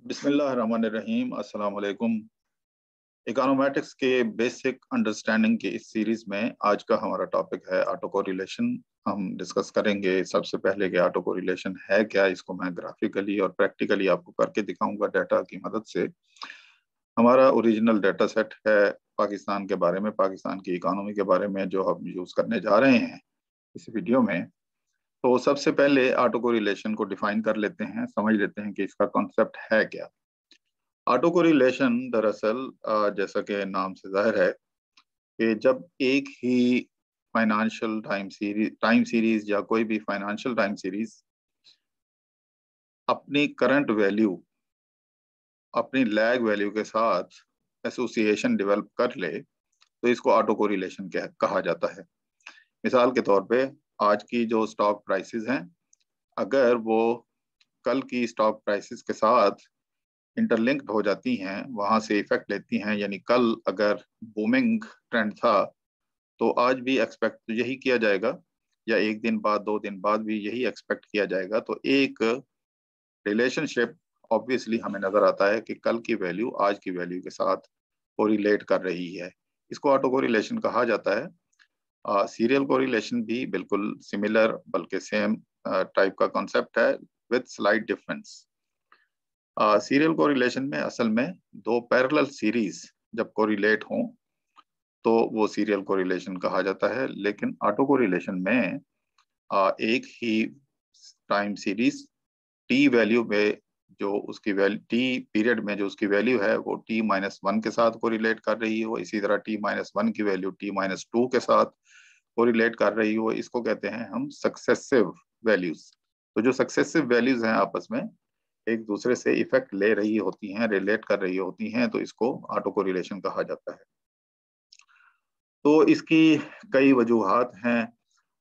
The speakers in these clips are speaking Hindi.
बिस्मिल्लाहिर्रहमानिर्रहीम। अस्सलाम वालेकुम। इकोनोमेटिक्स के बेसिक अंडरस्टैंडिंग की इस सीरीज में आज का हमारा टॉपिक है ऑटो कोरिलेशन। हम डिस्कस करेंगे सबसे पहले कि ऑटो कोरिलेशन है क्या। इसको मैं ग्राफिकली और प्रैक्टिकली आपको करके दिखाऊंगा डाटा की मदद से। हमारा ओरिजिनल डाटा सेट है पाकिस्तान के बारे में, पाकिस्तान की इकोनॉमी के बारे में, जो हम यूज करने जा रहे हैं इस वीडियो में। तो सबसे पहले ऑटो कोरिलेशन को डिफाइन कर लेते हैं, समझ लेते हैं कि इसका कॉन्सेप्ट है क्या। ऑटो कोरिलेशन दरअसल जैसा कि नाम से जाहिर है कि जब एक ही फाइनेंशियल टाइम सीरीज या कोई भी फाइनेंशियल टाइम सीरीज अपनी करंट वैल्यू अपनी लैग वैल्यू के साथ एसोसिएशन डेवलप कर ले तो इसको ऑटो कोरिलेशन कहा जाता है। मिसाल के तौर पे आज की जो स्टॉक प्राइसेस हैं, अगर वो कल की स्टॉक प्राइसेस के साथ इंटरलिंक्ड हो जाती हैं, वहां से इफेक्ट लेती हैं, यानी कल अगर बूमिंग ट्रेंड था तो आज भी एक्सपेक्ट यही किया जाएगा, या एक दिन बाद 2 दिन बाद भी यही एक्सपेक्ट किया जाएगा। तो एक रिलेशनशिप ऑब्वियसली हमें नजर आता है कि कल की वैल्यू आज की वैल्यू के साथ कोरिलेट कर रही है। इसको ऑटो कोरिलेशन कहा जाता है। सीरियल कोरिलेशन भी बिल्कुल सिमिलर बल्कि सेम टाइप का कॉन्सेप्ट है with slight difference. Serial correlation में असल में दो पैरेलल सीरीज जब कोरिलेट हों तो वो सीरियल कोरिलेशन कहा जाता है, लेकिन ऑटो कोरिलेशन में एक ही टाइम सीरीज टी वैल्यू में जो उसकी वैल्यू टी पीरियड में जो उसकी वैल्यू है वो t-1 के साथ कोरिलेट कर रही हो, इसी तरह t-1 की वैल्यू t-2 के साथ कोरिलेट कर रही हो, इसको कहते हैं हम सक्सेसिव वैल्यूज। तो जो सक्सेसिव वैल्यूज हैं आपस में एक दूसरे से इफेक्ट ले रही होती हैं, रिलेट कर रही होती हैं, तो इसको ऑटो कोरिलेशन कहा जाता है। तो इसकी कई वजूहात हैं।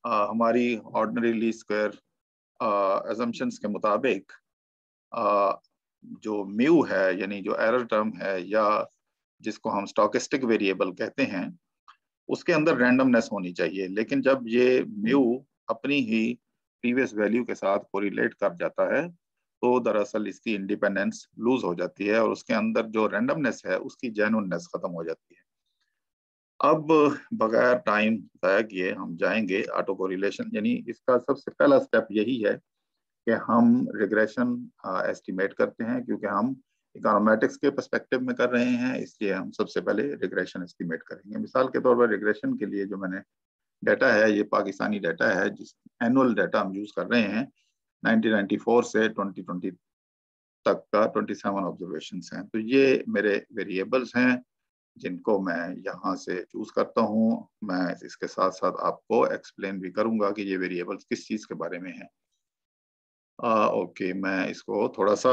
हमारी ऑर्डिनरी लीस्ट स्क्वायर असम्पशंस के मुताबिक जो म्यू है, यानी जो एरर टर्म है या जिसको हम स्टोकेस्टिक वेरिएबल कहते हैं, उसके अंदर रैंडमनेस होनी चाहिए। लेकिन जब ये म्यू अपनी ही प्रीवियस वैल्यू के साथ कोरिलेट कर जाता है तो दरअसल इसकी इंडिपेंडेंस लूज हो जाती है और उसके अंदर जो रैंडमनेस है उसकी जेन्युइननेस खत्म हो जाती है। अब बगैर टाइम ज़ाया किए हम जाएंगे ऑटो कोरिलेशन, यानी इसका सबसे पहला स्टेप यही है कि हम रिग्रेशन एस्टिमेट करते हैं। क्योंकि हम इकोनोमेटिक्स के पर्सपेक्टिव में कर रहे हैं, इसलिए हम सबसे पहले रिग्रेशन एस्टिमेट करेंगे। मिसाल के तौर पर रिग्रेशन के लिए जो मैंने डाटा है, ये पाकिस्तानी डाटा है, जिस एनुअल डाटा हम यूज कर रहे हैं 1994 से 2020 तक का 27 ऑब्जर्वेशन हैं। तो ये मेरे वेरिएबल्स हैं जिनको मैं यहाँ से चूज करता हूँ। मैं इसके साथ साथ आपको एक्सप्लेन भी करूंगा कि ये वेरिएबल्स किस चीज के बारे में है। ओके, मैं इसको थोड़ा सा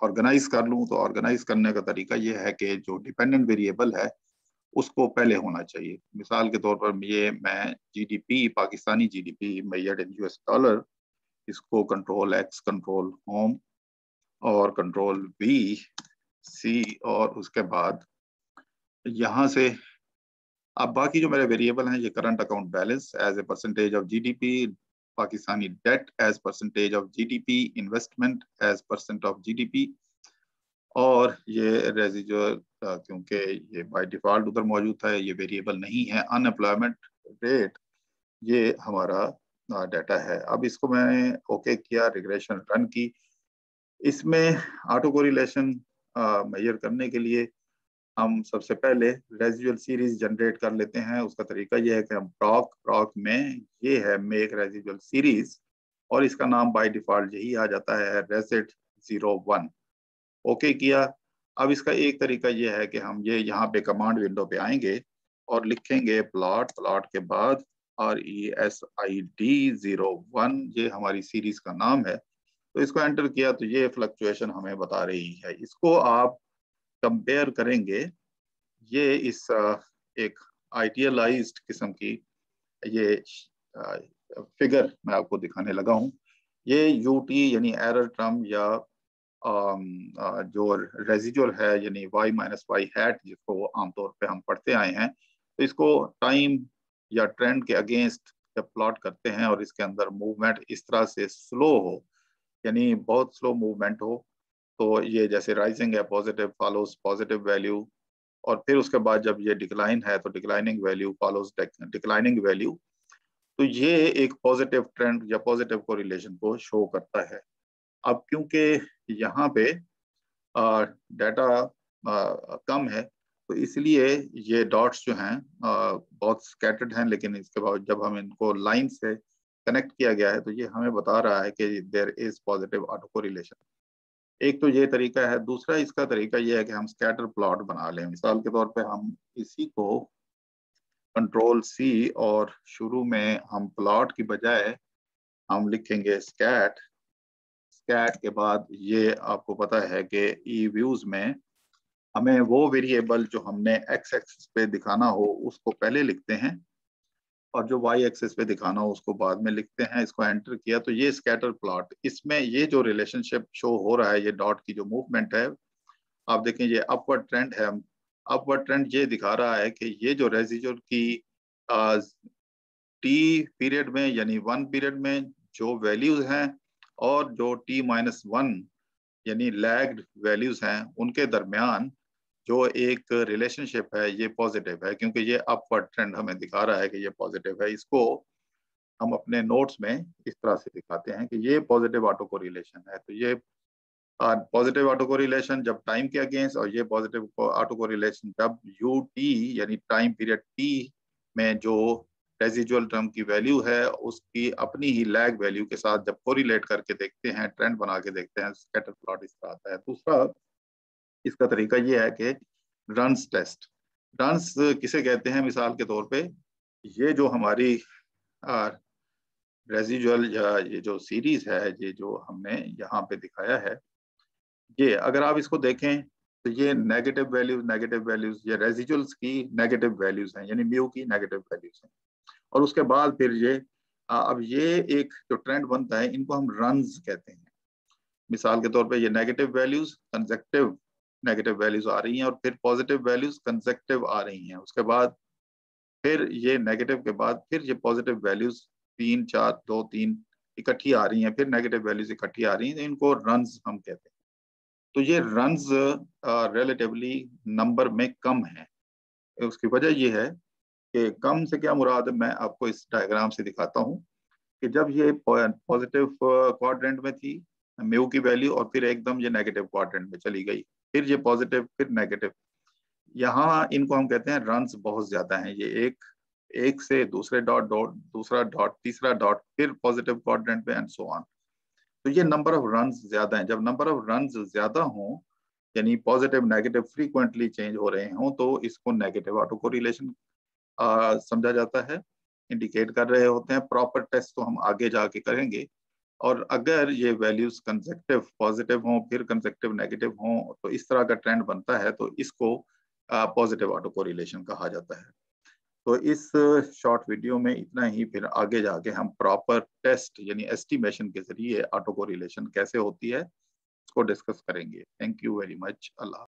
ऑर्गेनाइज कर लूँ। तो ऑर्गेनाइज करने का तरीका ये है कि जो डिपेंडेंट वेरिएबल है उसको पहले होना चाहिए। मिसाल के तौर पर ये मैं GDP, Pakistani GDP measured in US dollar, इसको कंट्रोल एक्स, कंट्रोल होम और कंट्रोल बी सी, और उसके बाद यहाँ से अब बाकी जो मेरे वेरिएबल हैं, ये current account balance as a percentage of GDP, Pakistani debt as percentage of GDP, investment as percent of GDP, और ये रेजिजुअल क्योंकि ये बाय डिफॉल्ट उधर मौजूद था, ये वेरिएबल नहीं है, अनएम्प्लॉयमेंट रेट, ये हमारा डाटा है। अब इसको मैंने ओके किया, रिग्रेशन रन की। इसमें ऑटो कोरिलेशन मेजर करने के लिए हम सबसे पहले रेजिडुअल सीरीज जनरेट कर लेते हैं। उसका तरीका यह है कि हम प्रॉक में ये है मेक रेजिडुअल सीरीज, और इसका नाम बाय डिफॉल्ट यही आ जाता है रेसिड 01। ओके किया। अब इसका एक तरीका यह है कि हम ये यहाँ पे कमांड विंडो पे आएंगे और लिखेंगे प्लॉट के बाद RESID 01, ये हमारी सीरीज का नाम है। तो इसको एंटर किया तो ये फ्लक्चुएशन हमें बता रही है। इसको आप कंपेयर करेंगे, ये इस एक आइडियलाइज्ड किस्म की ये फिगर मैं आपको दिखाने लगा हूँ। ये यूटी यानी एरर टर्म या जो रेजिजुअल है, यानी y-y हैट, जिसको आमतौर पे हम पढ़ते आए हैं, तो इसको टाइम या ट्रेंड के अगेंस्ट जब प्लॉट करते हैं और इसके अंदर मूवमेंट इस तरह से स्लो हो, यानी बहुत स्लो मूवमेंट हो, तो ये जैसे राइजिंग है पॉजिटिव फॉलोज पॉजिटिव वैल्यू, और फिर उसके बाद जब ये डिक्लाइन है तो declining value follows declining value. तो ये एक पॉजिटिव ट्रेंड या पॉजिटिव कोरिलेशन को शो करता है। अब क्योंकि यहाँ पे डाटा कम है, तो इसलिए ये डॉट्स जो हैं बहुत स्कैटर्ड हैं, लेकिन इसके बाद जब हम इनको लाइन से कनेक्ट किया गया है तो ये हमें बता रहा है कि there is positive autocorrelation. एक तो ये तरीका है। दूसरा इसका तरीका ये है कि हम स्कैटर प्लॉट बना लें। मिसाल के तौर पे हम इसी को कंट्रोल सी, और शुरू में हम प्लॉट की बजाय हम लिखेंगे स्कैट। स्कैट के बाद ये आपको पता है कि ई व्यूज में हमें वो वेरिएबल जो हमने एक्स एक्सिस पे दिखाना हो उसको पहले लिखते हैं, और जो वाई एक्सिस पे दिखाना हो उसको बाद में लिखते हैं। इसको एंटर किया तो ये स्कैटर प्लॉट, इसमें ये जो रिलेशनशिप शो हो रहा है, ये डॉट की जो मूवमेंट है, आप देखें ये अपवर्ड ट्रेंड है। अपवर्ड ट्रेंड ये दिखा रहा है कि ये जो रेजिजुअल की टी पीरियड में यानी 1 पीरियड में जो वैल्यूज हैं और जो T-1 यानी लैग्ड वैल्यूज हैं उनके दरमियान जो एक रिलेशनशिप है ये पॉजिटिव है, क्योंकि ये अपवर्ड ट्रेंड हमें दिखा रहा है कि ये पॉजिटिव है। इसको हम अपने नोट्स में इस तरह से दिखाते हैं कि ये पॉजिटिव ऑटो कोरिलेशन है। तो ये पॉजिटिव ऑटो कोरिलेशन जब टाइम के अगेंस्ट, और ये पॉजिटिव ऑटो कोरिलेशन जब यू टी यानी टाइम पीरियड टी में जो रेजिजुअल टर्म की वैल्यू है उसकी अपनी ही लैग वैल्यू के साथ जब कोरिलेट करके देखते हैं, ट्रेंड बना के देखते हैं, स्कैटर प्लॉट इस तरह आता है। दूसरा इसका तरीका ये है कि रन्स टेस्ट। रन्स किसे कहते हैं? मिसाल के तौर पे ये जो हमारी रेजिजुअल या ये जो सीरीज है, ये जो हमने यहाँ पे दिखाया है, ये अगर आप इसको देखें तो ये नेगेटिव वैल्यूज ये रेजिजुअल्स की नेगेटिव वैल्यूज हैं, यानी म्यू की नेगेटिव वैल्यूज हैं। और उसके बाद फिर ये अब ये एक जो ट्रेंड बनता है इनको हम रन्स कहते हैं। मिसाल के तौर पे ये negative values consecutive negative values आ रही हैं, और फिर पॉजिटिव वैल्यूज कंसेक्टिव आ रही हैं। उसके बाद फिर ये नेगेटिव के बाद फिर ये पॉजिटिव वैल्यूज 3 4 2 3 इकट्ठी आ रही हैं, फिर नेगेटिव वैल्यूज इकट्ठी आ रही हैं, इनको रन्स हम कहते हैं। तो ये रन्स रिलेटिवली नंबर में कम है। उसकी वजह ये है कि कम से क्या मुराद है, मैं आपको इस डायग्राम से दिखाता हूँ कि जब ये पॉजिटिव क्वाड्रेंट में थी म्यू की वैल्यू, और फिर एकदम ये नेगेटिव क्वाड्रेंट में चली गई, फिर ये पॉजिटिव फिर नेगेटिव, यहाँ इनको हम कहते हैं रन्स बहुत ज्यादा हैं। ये एक एक से दूसरे डॉट डॉट दूसरा डॉट तीसरा डॉट फिर पॉजिटिव क्वाड्रेंट में एंड सो ऑन। तो ये नंबर ऑफ रन्स ज्यादा हैं। जब नंबर ऑफ रन्स ज्यादा हों यानी पॉजिटिव नेगेटिव फ्रीक्वेंटली चेंज हो रहे हों तो इसको नेगेटिव ऑटो कोरिलेशन समझा जाता है, इंडिकेट कर रहे होते हैं। प्रॉपर टेस्ट तो हम आगे जाके करेंगे। और अगर ये वैल्यूज कंसेक्टिव पॉजिटिव हों फिर कंसेक्टिव नेगेटिव हों तो इस तरह का ट्रेंड बनता है, तो इसको पॉजिटिव ऑटो कोरिलेशन कहा जाता है। तो इस शॉर्ट वीडियो में इतना ही। फिर आगे जाके हम प्रॉपर टेस्ट यानी एस्टिमेशन के जरिए ऑटो कोरिलेशन कैसे होती है उसको डिस्कस करेंगे। Thank you very much. Allah.